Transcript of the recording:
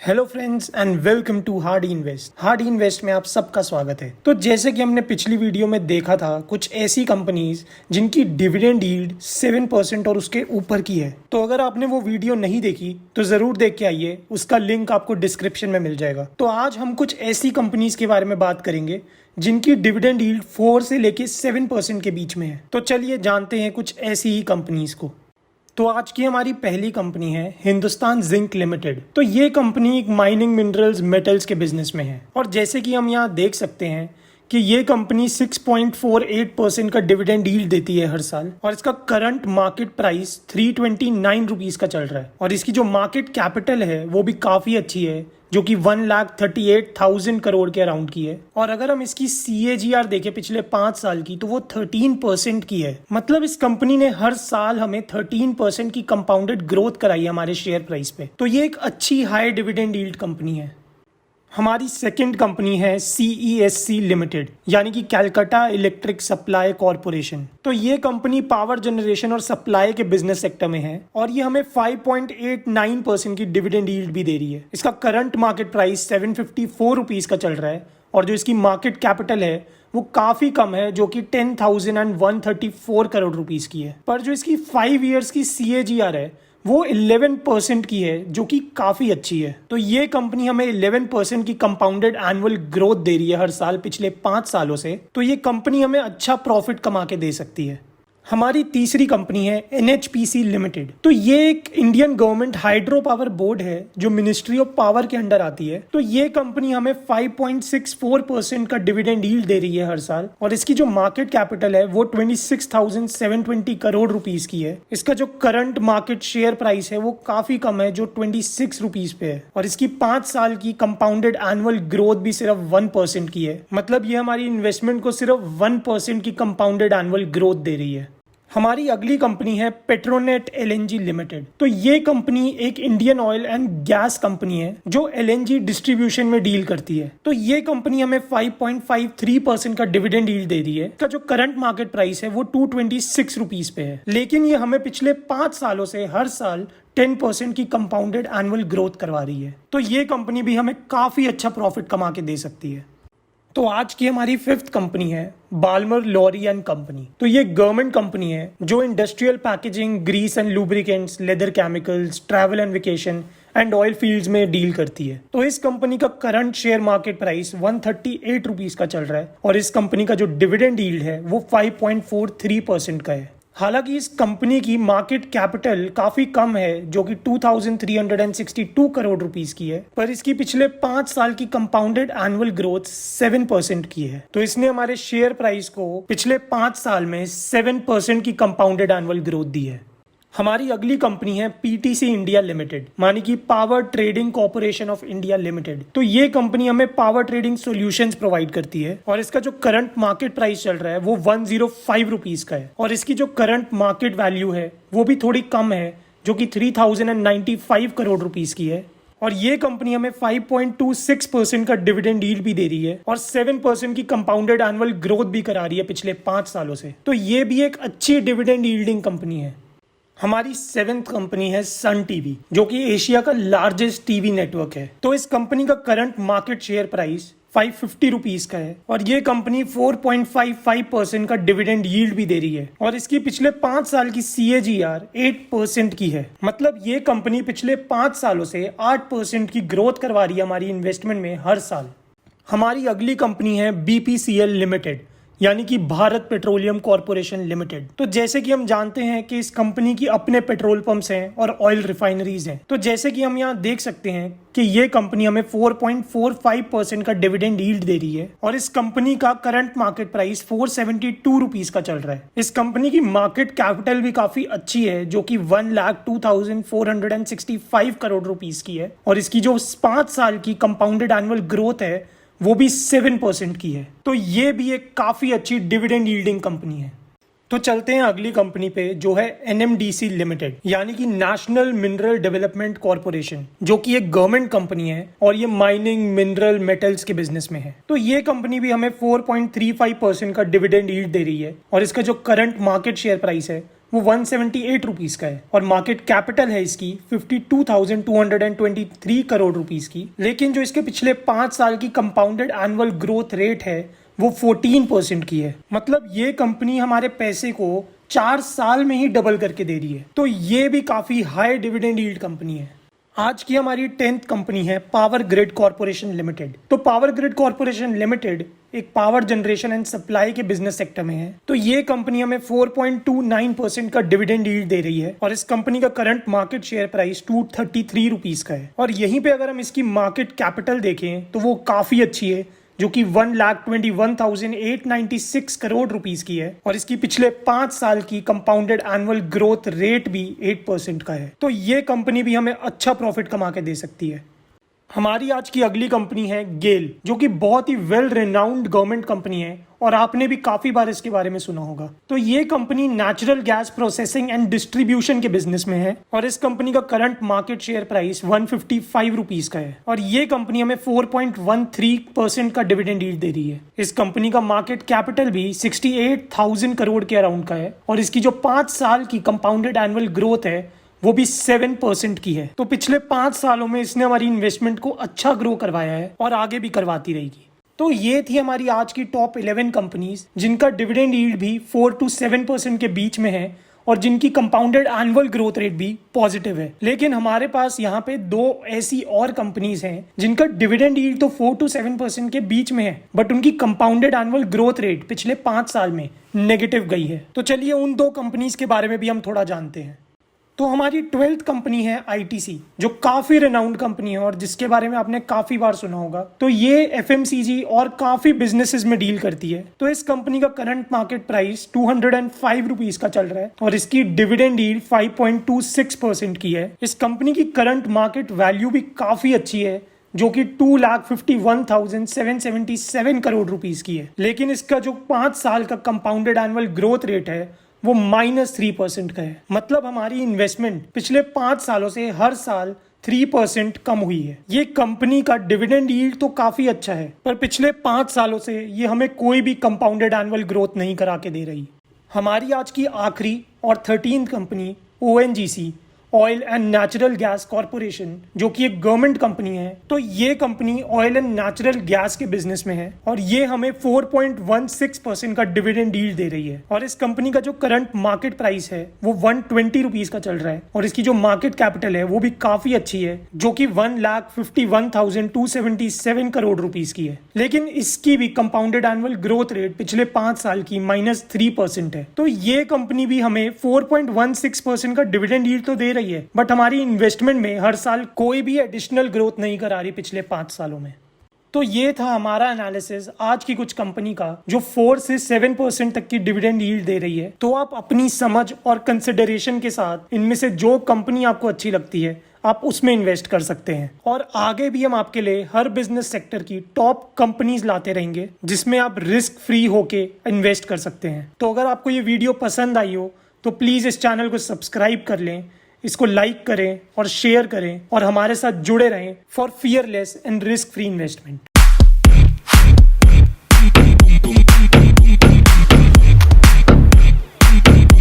Hello friends and welcome to hard invest. Hard invest में आप सबका स्वागत है। तो जैसे कि हमने पिछली वीडियो में देखा था, कुछ ऐसी कंपनीज जिनकी डिविडेंड यील्ड 7% और उसके ऊपर की है। तो अगर आपने वो वीडियो नहीं देखी तो जरूर देख के आइए, उसका लिंक आपको डिस्क्रिप्शन में मिल जाएगा। तो आज हम कुछ ऐसी कंपनीज के बारे में बात करेंगे जिनकी डिविडेंड यील्ड 4 से लेके 7% के बीच में है। तो चलिए जानते हैं कुछ ऐसी ही कंपनीज को। तो आज की हमारी पहली कंपनी है हिंदुस्तान जिंक लिमिटेड। तो ये कंपनी एक माइनिंग मिनरल्स मेटल्स के बिजनेस में है और जैसे कि हम यहाँ देख सकते हैं कि ये कंपनी 6.48% का डिविडेंड यील्ड देती है हर साल और इसका करंट मार्केट प्राइस 329 रुपीस का चल रहा है और इसकी जो मार्केट कैपिटल है वो भी काफी अच्छी है, जो कि 1,38,000 करोड़ के अराउंड की है। और अगर हम इसकी CAGR देखें पिछले 5 साल की, तो वो 13% की है। मतलब इस कंपनी ने हर साल हमें 13% की कंपाउंडेड ग्रोथ कराई है हमारे शेयर प्राइस पे। तो ये एक अच्छी हाई डिविडेंड यील्ड कंपनी है। हमारी सेकंड कंपनी है CESC लिमिटेड, यानी कि कैलकाटा इलेक्ट्रिक सप्लाई कॉरपोरेशन। तो ये कंपनी पावर जनरेशन और सप्लाई के बिजनेस सेक्टर में है और ये हमें 5.89% की डिविडेंड यील्ड भी दे रही है। इसका करंट मार्केट प्राइस 754 रुपीस का चल रहा है और जो इसकी मार्केट कैपिटल है वो काफी कम है, जो कि 10,134 करोड़ रुपीस की है। पर जो इसकी 5 ईयर्स की CAGR है वो 11% की है, जो कि काफी अच्छी है। तो ये कंपनी हमें 11% की कंपाउंडेड एनुअल ग्रोथ दे रही है हर साल पिछले 5 सालों से। तो ये कंपनी हमें अच्छा प्रॉफिट कमा के दे सकती है। हमारी तीसरी कंपनी है NHPC लिमिटेड। तो ये एक Indian government hydro power board है जो मिनिस्ट्री ऑफ पावर के अंडर आती है। तो ये कंपनी हमें 5.64% का डिविडेंड यील्ड दे रही है हर साल और इसकी जो मार्केट कैपिटल है वो 26,720 करोड़ रुपीस की है। इसका जो करंट मार्केट शेयर प्राइस है वो काफी कम है, जो 26 रुपीस पे है और इसकी 5 साल की कंपाउंडेड एनुअल ग्रोथ भी सिर्फ 1% की है। मतलब ये हमारी इन्वेस्टमेंट को सिर्फ 1% की कंपाउंडेड एनुअल ग्रोथ दे रही है। हमारी अगली कंपनी है पेट्रोनेट LNG लिमिटेड। तो ये कंपनी एक Indian oil and gas company है जो LNG डिस्ट्रीब्यूशन में डील करती है। तो ये कंपनी हमें 5.53% का डिविडेंड यील्ड दे रही है। इसका जो करंट मार्केट प्राइस है वो 226 रुपीस पे है, लेकिन ये हमें पिछले 5 सालों से हर साल 10% की कंपाउंडेड एनुअल ग्रोथ करवा रही है। तो ये कंपनी भी हमें काफी अच्छा प्रॉफिट कमा के दे सकती है। तो आज की हमारी 5th कंपनी है बाल्मर लॉरी एंड कंपनी। तो ये गवर्नमेंट कंपनी है जो industrial packaging, grease and lubricants, leather chemicals, travel and vacation and oil fields में डील करती है। तो इस कंपनी का current share market price 138 rupees का चल रहा है और इस कंपनी का जो डिविडेंड यील्ड है वो 5.43% का है। हालांकि इस कंपनी की मार्केट कैपिटल काफी कम है, जो कि 2,362 करोड़ रुपीस की है, पर इसकी पिछले 5 साल की कंपाउंडेड एनुअल ग्रोथ 7% की है। तो इसने हमारे शेयर प्राइस को पिछले 5 साल में 7% की कंपाउंडेड एनुअल ग्रोथ दी है। हमारी अगली कंपनी है PTC इंडिया लिमिटेड, मानी कि power trading corporation of India limited. तो ये कंपनी हमें पावर ट्रेडिंग सॉल्यूशंस प्रोवाइड करती है और इसका जो करंट मार्केट प्राइस चल रहा है वो 105 रुपीस का है और इसकी जो करंट मार्केट वैल्यू है वो भी थोड़ी कम है, जो कि 3,095 करोड़ रुपीस की है। और ये कंपनी हमें 5.26% का डिविडेंड यील्ड भी दे रही है और 7% की कंपाउंडेड एनुअल ग्रोथ भी करा रही है पिछले 5 सालों से। तो ये भी एक अच्छी डिविडेंड यील्डिंग कंपनी है। हमारी 7th कंपनी है सन टीवी, जो कि एशिया का लार्जेस्ट टीवी नेटवर्क है। तो इस कंपनी का current market share price 550 rupees का है और ये कंपनी 4.55% का डिविडेंड यील्ड भी दे रही है और इसकी पिछले 5 साल की CAGR 8% की है। मतलब ये कंपनी पिछले 5 सालों से 8% की ग्रोथ करवा रही है हमारी इन्वेस्टमेंट में हर साल। हमारी अगली कंपनी है BPCL लिमिटेड, यानी कि भारत पेट्रोलियम कॉर्पोरेशन लिमिटेड। तो जैसे कि हम जानते हैं कि इस कंपनी की अपने पेट्रोल पंप्स हैं और ऑयल रिफाइनरीज हैं। तो जैसे कि हम यहाँ देख सकते हैं कि ये कंपनी हमें 4.45% का डिविडेंड यील्ड दे रही है और इस कंपनी का करंट मार्केट प्राइस 472 रुपीस का चल रहा है। इस कंपनी की मार्केट कैपिटल भी काफी अच्छी है, जो कि 1,02,465 करोड़ रुपीस की है और इसकी जो 5 साल की कंपाउंडेड एनुअल ग्रोथ है वो भी 7% की है। तो ये भी एक काफी अच्छी डिविडेंड यील्डिंग कंपनी है। तो चलते हैं अगली कंपनी पे, जो है NMDC लिमिटेड, यानी कि नेशनल मिनरल डेवलपमेंट कॉर्पोरेशन, जो कि एक गवर्नमेंट कंपनी है और ये माइनिंग, मिनरल, मेटल्स के बिजनेस में है। तो ये कंपनी भी हमें 4.35% का डिविडेंड यील्ड दे रही है और इसका जो करंट मार्केट शेयर प्राइस है वो 178 रुपीस का है और मार्केट कैपिटल है इसकी 52,223 करोड़ रुपीस की। लेकिन जो इसके पिछले 5 साल की कंपाउंडेड एनुअल ग्रोथ रेट है वो 14% की है। मतलब ये कंपनी हमारे पैसे को 4 साल में ही डबल करके दे रही है। तो ये भी काफी हाई डिविडेंड यील्ड कंपनी है। आज की हमारी 10th कंपनी है पावर ग्रिड कॉर्पोरेशन लिमिटेड। तो पावर ग्रिड कॉर्पोरेशन लिमिटेड एक पावर जनरेशन एंड सप्लाई के बिजनेस सेक्टर में है। तो ये कंपनी हमें 4.29% का डिविडेंड यील्ड दे रही है और इस कंपनी का current market share price 233 rupees का है। और यहीं पे अगर हम इसकी मार्केट कैपिटल देखें तो वो काफी अच्छी है, जो कि 1,21,896 करोड़ रुपीस की है और इसकी पिछले 5 साल की कंपाउंडेड एनुअल ग्रोथ रेट भी 8% का है। तो ये कंपनी भी हमें अच्छा प्रॉफिट कमा के दे सकती है। हमारी आज की अगली कंपनी है गेल, जो कि बहुत ही वेल रेनाउंड गवर्नमेंट कंपनी है और आपने भी काफी बार इसके बारे में सुना होगा। तो ये company natural gas processing and distribution के बिजनेस में है और इस कंपनी का current market share price 155 rupees का है और ये कंपनी हमें 4.13% का डिविडेंड यील्ड दे रही है। इस कंपनी का मार्केट कैपिटल भी 68,000 करोड़ के अराउंड का है और इसकी जो 5 साल की कंपाउंडेड एनुअल ग्रोथ है वो भी 7% की है। तो पिछले 5 सालों में इसने हमारी इन्वेस्टमेंट को अच्छा ग्रो करवाया है और आगे भी करवाती रहेगी। तो ये थी हमारी आज की टॉप 11 कंपनीज जिनका डिविडेंड यील्ड भी 4 to 7% के बीच में है और जिनकी कंपाउंडेड एनुअल ग्रोथ रेट भी पॉजिटिव है। लेकिन हमारे पास यहाँ पे 2 ऐसी और कंपनीज हैं जिनका डिविडेंड यील्ड तो 4 to 7% के बीच में है, बट उनकी कंपाउंडेड एनुअल ग्रोथ रेट पिछले 5 साल में नेगेटिव गई है। तो चलिए उन 2 कंपनीज के बारे में भी हम थोड़ा जानते हैं। तो हमारी 12th कंपनी है ITC, जो काफी रेनाउंड कंपनी है और जिसके बारे में आपने काफी बार सुना होगा। तो ये FMCG और काफी बिजनेसेस में डील करती है। तो इस कंपनी का करंट मार्केट प्राइस 205 रुपीस का चल रहा है और इसकी डिविडेंड यील्ड 5.26% की है। इस कंपनी की करंट मार्केट वैल्यू भी काफी अच्छी है, जो कि 2,51,777 करोड़ रुपीस की है। लेकिन इसका जो 5 साल का कंपाउंडेड एनुअल ग्रोथ रेट है वो -3% का है। मतलब हमारी इन्वेस्टमेंट पिछले 5 सालों से हर साल 3% कम हुई है। ये कंपनी का डिविडेंड यील्ड तो काफी अच्छा है, पर पिछले 5 सालों से ये हमें कोई भी कंपाउंडेड एनुअल ग्रोथ नहीं करा के दे रही। हमारी आज की आखिरी और 13th company ONGC oil and natural gas corporation, जो कि एक गवर्नमेंट कंपनी है। तो ये company oil and natural gas के बिजनेस में है और ये हमें 4.16% का डिविडेंड यील्ड दे रही है और इस कंपनी का जो करंट मार्केट प्राइस है वो 120 रुपीस का चल रहा है और इसकी जो मार्केट कैपिटल है वो भी काफी अच्छी है, जो कि 1,51,277 करोड़ रुपीस की है। लेकिन इसकी भी कंपाउंडेड एनुअल ग्रोथ रेट पिछले 5 साल की -3% है। तो ये कंपनी भी हमें 4.16% का डिविडेंड यील्ड तो दे रही है, बट हमारी इन्वेस्टमेंट में हर साल कोई भी एडिशनल ग्रोथ नहीं करा रही पिछले 5 सालों में। तो ये था हमारा एनालिसिस आज की कुछ कंपनी का जो 4 से 7% तक की डिविडेंड यील्ड दे रही है। तो आप अपनी समझ और कंसिडरेशन के साथ इनमें से जो कंपनी आपको अच्छी लगती है आप उसमें इन्वेस्ट कर सकते हैं और आगे भी हम आपके लिए हर बिजनेस सेक्टर की टॉप कंपनीज लाते रहेंगे जिसमें आप रिस्क फ्री होके इन्वेस्ट कर सकते हैं। तो अगर आपको ये वीडियो पसंद आई हो तो प्लीज इस चैनल को सब्सक्राइब कर लें, इसको लाइक करें और शेयर करें और हमारे साथ जुड़े रहें for fearless and risk free investment.